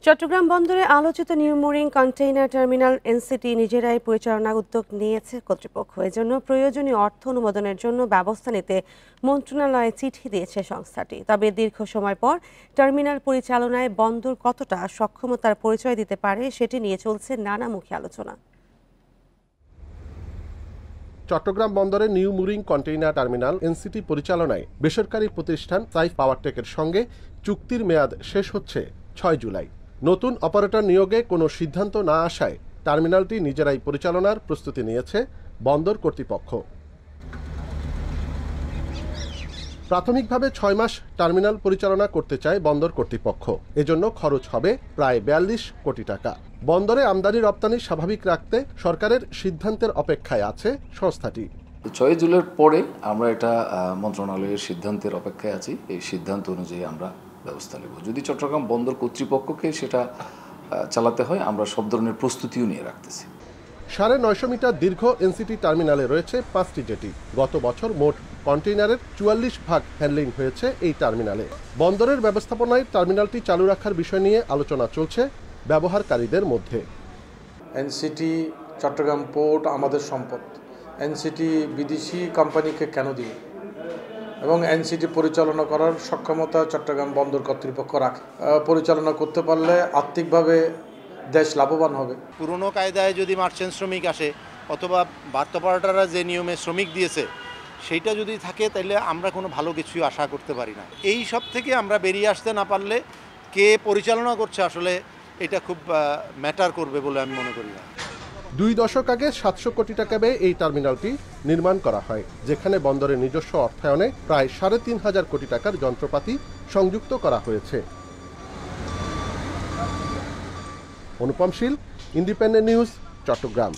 চট্টগ্রাম বন্দরে আলোচিত new mooring container terminal NCT নিজেরাই পরিচালনার উদ্যোগ নিয়েছে কর্তৃপক্ষ। এজন্য প্রয়োজনীয় অর্থ অনুমোদনের জন্য ব্যবস্থা নিতে মন্ত্রণালয়ে চিঠি দিয়েছে সংস্থাটি। তবে দীর্ঘ সময় পর টার্মিনাল পরিচালনায় বন্দর কতটা সক্ষমতার পরিচয় দিতে পারে সেটি নিয়ে চলছে নানামুখী আলোচনা। চট্টগ্রাম বন্দরে new mooring container terminal NCT পরিচালনায় বেসরকারি প্রতিষ্ঠান সাইফ পাওয়ারটেকের সঙ্গে চুক্তির মেয়াদ শেষ হচ্ছে 6 জুলাই। নতুন অপারেটর নিয়োগে কোনো সিদ্ধান্ত না আসায় টার্মিনালটি নিজেরাই পরিচালনার প্রস্তুতি নিয়েছে বন্দর কর্তৃপক্ষ। প্রাথমিকভাবে 6 মাস টার্মিনাল পরিচালনা করতে চায় বন্দর কর্তৃপক্ষ। এজন্য খরচ হবে প্রায় 42 কোটি টাকা। বন্দরে আমদানি রপ্তানি স্বাভাবিক রাখতে সরকারের সিদ্ধান্তের অপেক্ষায় আছে সংস্থাটি। 6 জুলাইয়ের পরে আমরা এটা মন্ত্রণালয়ের সিদ্ধান্তের অপেক্ষায় আছি। এই সিদ্ধান্ত অনুযায়ী আমরা ব্যবস্থা নেব। যদি চট্টগ্রাম বন্দর কর্তৃপক্ষকে সেটা চালাতে হয়, আমরা সব ধরনের প্রস্তুতিও নিয়ে রাখতেছি। 950 মিটার দীর্ঘ এনসিটি টার্মিনালে রয়েছে 5টি জেটি। গত বছর মোট কন্টেইনারের 44% হ্যান্ডলিং হয়েছে এই টার্মিনালে। বন্দরের ব্যবস্থাপনায় টার্মিনালটি চালু রাখার বিষয় নিয়ে আলোচনা চলছে ব্যবহারকারীদের মধ্যে। এনসিটি চট্টগ্রাম পোর্ট আমাদের সম্পদ। এনসিটি বিদেশি কোম্পানিকে কেন দিবে? এবং এনসিটি পরিচালনা করার সক্ষমতা চট্টগ্রাম বন্দর কর্তৃপক্ষ রাখে। পরিচালনা করতে পারলে আর্থিকভাবে দেশ লাভবান হবে। পুরনো কায়দায় যদি মার্চেন্ট শ্রমিক আসে অথবা বার্তা অপারেটররা যে নিয়মে শ্রমিক দিয়েছে সেইটা যদি থাকে, তাহলে আমরা কোনো ভালো কিছুই আশা করতে পারি না। এই সব থেকে আমরা বেরিয়ে আসতে না পারলে কে পরিচালনা করছে আসলে এটা খুব ম্যাটার করবে বলে আমি মনে করি না। 2 দশক আগে 700 কোটি টাকা ব্যয়ে এই টার্মিনালটি নির্মাণ করা হয়, যেখানে বন্দরের নিজস্ব অর্থায়নে প্রায় 3,500 কোটি টাকার যন্ত্রপাতি সংযুক্ত করা হয়েছে। অনুপম শীল, ইন্ডিপেন্ডেন্ট নিউজ, চট্টগ্রাম।